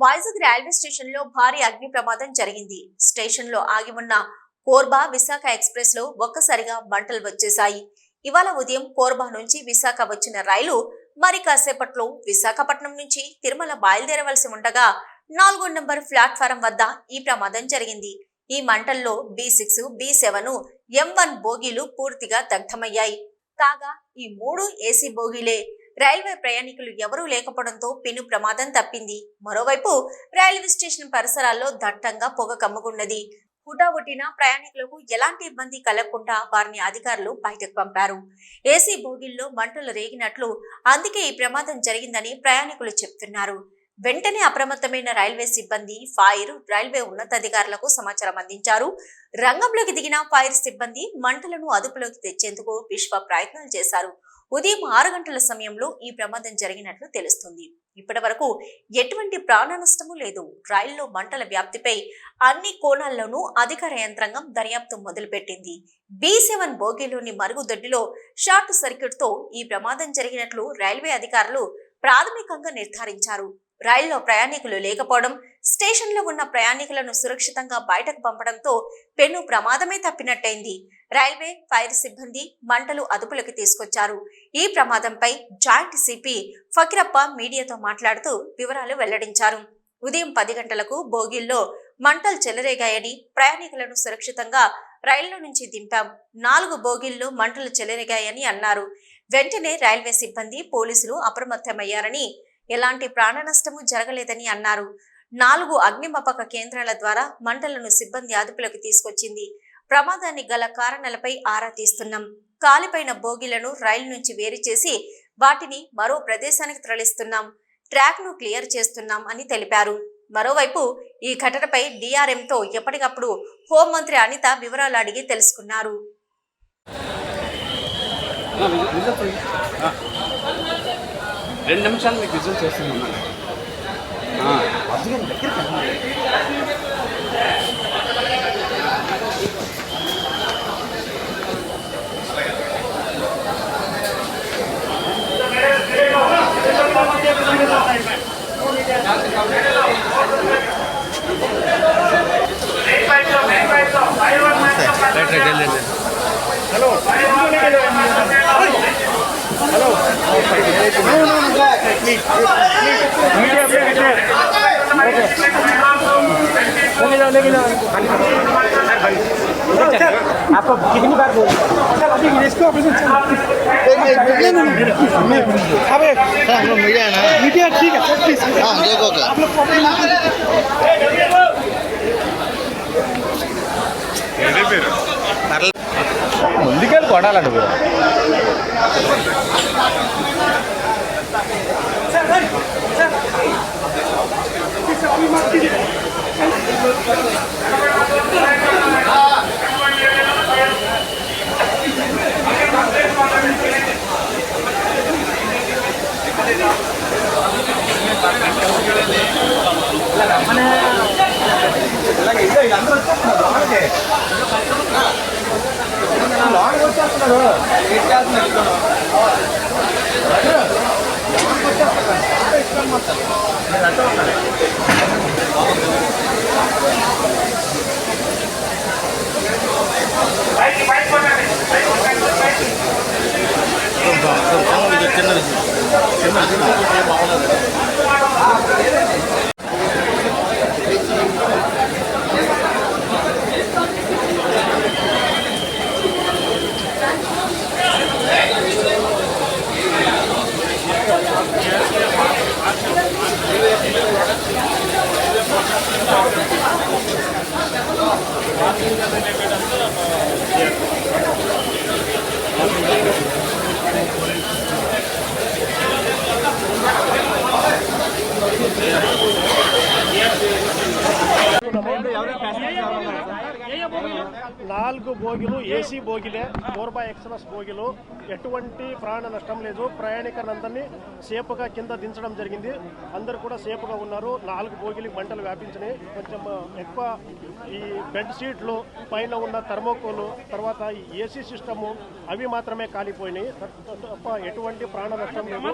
Vizag railway station లో భారీ అగ్ని ప్రమాదం జరిగింది. స్టేషన్ లో ఆగి ఉన్న కోర్బా విశాఖ ఎక్స్ప్రెస్ లో ఒక్కసారిగా మంటలు వచ్చేశాయి. ఇవాళ ఉదయం కోర్బా నుంచి విశాఖ వచ్చిన రైలు మరి కాసేపట్లో విశాఖపట్నం నుంచి తిరుమల బయలుదేరవలసి ఉండగా 4వ నంబర్ ప్లాట్ఫారం వద్ద ఈ ప్రమాదం జరిగింది. ఈ మంటల్లో B6, B7, M1 బోగీలు పూర్తిగా దగ్ధమయ్యాయి. కాగా ఈ 3 ఏసీ బోగీలే. రైల్వే ప్రయాణికులు ఎవరూ లేకపోవడంతో పెను ప్రమాదం తప్పింది. మరోవైపు రైల్వే స్టేషన్ పరిసరాల్లో దట్టంగా పొగ కమ్ముకున్నది. హుటాహుటిన ప్రయాణికులకు ఎలాంటి ఇబ్బంది కలగకుండా వారిని అధికారులు బయటకు పంపారు. ఏసీ బోగీల్లో మంటలు రేగినట్లు, అందుకే ఈ ప్రమాదం జరిగిందని ప్రయాణికులు చెప్తున్నారు. వెంటనే అప్రమత్తమైన రైల్వే సిబ్బంది, ఫైర్, రైల్వే ఉన్నతాధికారులకు సమాచారం అందించారు. రంగంలోకి దిగిన ఫైర్ సిబ్బంది మంటలను అదుపులోకి తెచ్చేందుకు విశ్వ ప్రయత్నాలు చేశారు. ఉదయం 6 గంటల సమయంలో ఈ ప్రమాదం జరిగినట్లు తెలుస్తుంది. ఇప్పటి వరకు ఎటువంటి ప్రాణ నష్టము లేదు. రైల్లో మంటల వ్యాప్తిపై అన్ని కోణాల్లోనూ అధికార యంత్రాంగం దర్యాప్తు మొదలుపెట్టింది. B7 బోగీలోని మరుగుదొడ్డిలో షార్ట్ సర్క్యూట్ తో ఈ ప్రమాదం జరిగినట్లు రైల్వే అధికారులు ప్రాథమికంగా నిర్ధారించారు. రైల్లో ప్రయాణికులు లేకపోవడం, స్టేషన్లో ఉన్న ప్రయాణికులను సురక్షితంగా బయటకు పంపడంతో పెను ప్రమాదమే తప్పినట్టయింది. రైల్వే, ఫైర్ సిబ్బంది మంటలు అదుపులోకి తీసుకొచ్చారు. ఈ ప్రమాదంపై జాయింట్ సిపి ఫకీరప్ప మీడియాతో మాట్లాడుతూ వివరాలు వెల్లడించారు. ఉదయం 10 గంటలకు బోగీల్లో మంటలు చెలరేగాయని, ప్రయాణికులను సురక్షితంగా రైల్లో నుంచి దింపాం. 4 బోగీల్లో మంటలు చెలరేగాయని అన్నారు. వెంటనే రైల్వే సిబ్బంది, పోలీసులు అప్రమత్తమయ్యారని, ఎలాంటి ప్రాణ నష్టము జరగలేదని అన్నారు. 4 అగ్నిమాపక కేంద్రాల ద్వారా మంటలను సిబ్బంది అదుపులోకి తీసుకొచ్చింది. ప్రమాదానికి గల కారణాలపై ఆరా తీస్తున్నాం. కాలిపోయిన బోగీలను రైలు నుంచి వేరు చేసి వాటిని మరో ప్రదేశానికి తరలిస్తున్నాం. ట్రాక్ ను క్లియర్ చేస్తున్నాం అని తెలిపారు. మరోవైపు ఈ ఘటనపై DRMతో ఎప్పటికప్పుడు హోంమంత్రి అనిత వివరాలు అడిగి తెలుసుకున్నారు. రెండు నిమిషాలు మీకు విజువల్ చేస్తున్నాను. హలో आपको कितनी बार बोल अभी इसको मीडिया ना मीडिया ठीक है प्लीज हाँ देखो आप लोग ముందుకెళ్ళి కొడాలండి మీరు. చెప్తున్నాము. 4 బోగిలు ఏసీ బోగిలే, కోర్బా ఎక్స్ప్రెస్ బోగిలు. ఎటువంటి ప్రాణ నష్టం లేదు. ప్రయాణికులందరినీ సేఫ్గా కింద దించడం జరిగింది. అందరు కూడా సేఫ్గా ఉన్నారు. 4 బోగిలకు మంటలు వ్యాపించినాయి. కొంచెం ఎక్కువ ఈ బెడ్ షీట్లు, పైన ఉన్న థర్మోకోలు, తర్వాత ఈ ఏసీ సిస్టము అవి మాత్రమే కాలిపోయినాయి తప్ప ఎటువంటి ప్రాణ నష్టం లేదు.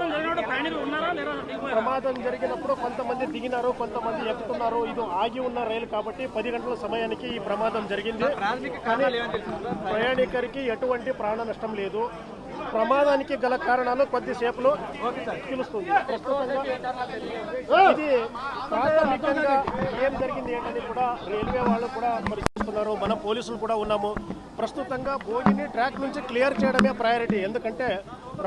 ప్రమాదం జరిగినప్పుడు కొంతమంది దిగినారు, కొంతమంది ఎక్కుతున్నారు. ఇది ఆగి ఉన్న రైలు కాబట్టి 10 గంటల సమయానికి ఈ ప్రమాదం జరిగింది. కానీ ప్రయాణికుడికి ఎటువంటి ప్రాణ నష్టం లేదు. ప్రమాదానికి గల కారణాలు కొద్దిసేపులో తెలుస్తుంది. ప్రస్తుతంగా ఇది ప్రాథమికంగా ఏం జరిగింది ఏంటని కూడా రైల్వే వాళ్ళు కూడా పరిశీలిస్తున్నారు. మన పోలీసులు కూడా ఉన్నాము. ప్రస్తుతంగా బోగిని ట్రాక్ నుంచి క్లియర్ చేయడమే ప్రయారిటీ. ఎందుకంటే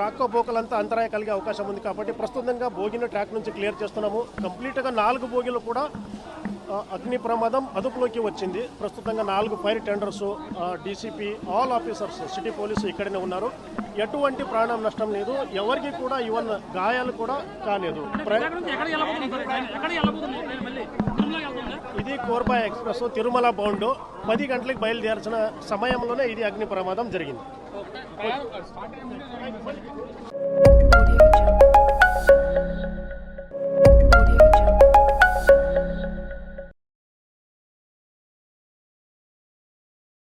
రాకపోకలంతా అంతరాయం కలిగే అవకాశం ఉంది కాబట్టి ప్రస్తుతంగా బోగిని ట్రాక్ నుంచి క్లియర్ చేస్తున్నాము. కంప్లీట్గా 4 బోగిలు కూడా అగ్ని ప్రమాదం అదుపులోకి వచ్చింది. ప్రస్తుతంగా 4 fire tenders, DCP, all officers, city police ఇక్కడనే ఉన్నారు. ఎటువంటి ప్రాణం నష్టం లేదు. ఎవరికి కూడా ఈవెన్ గాయాలు కూడా కాలేదు. ఇది కోర్బా ఎక్స్ప్రెస్ తిరుమల బౌండ్ 10 గంటలకు బయలుదేరాల్సిన సమయంలోనే ఇది అగ్ని ప్రమాదం జరిగింది.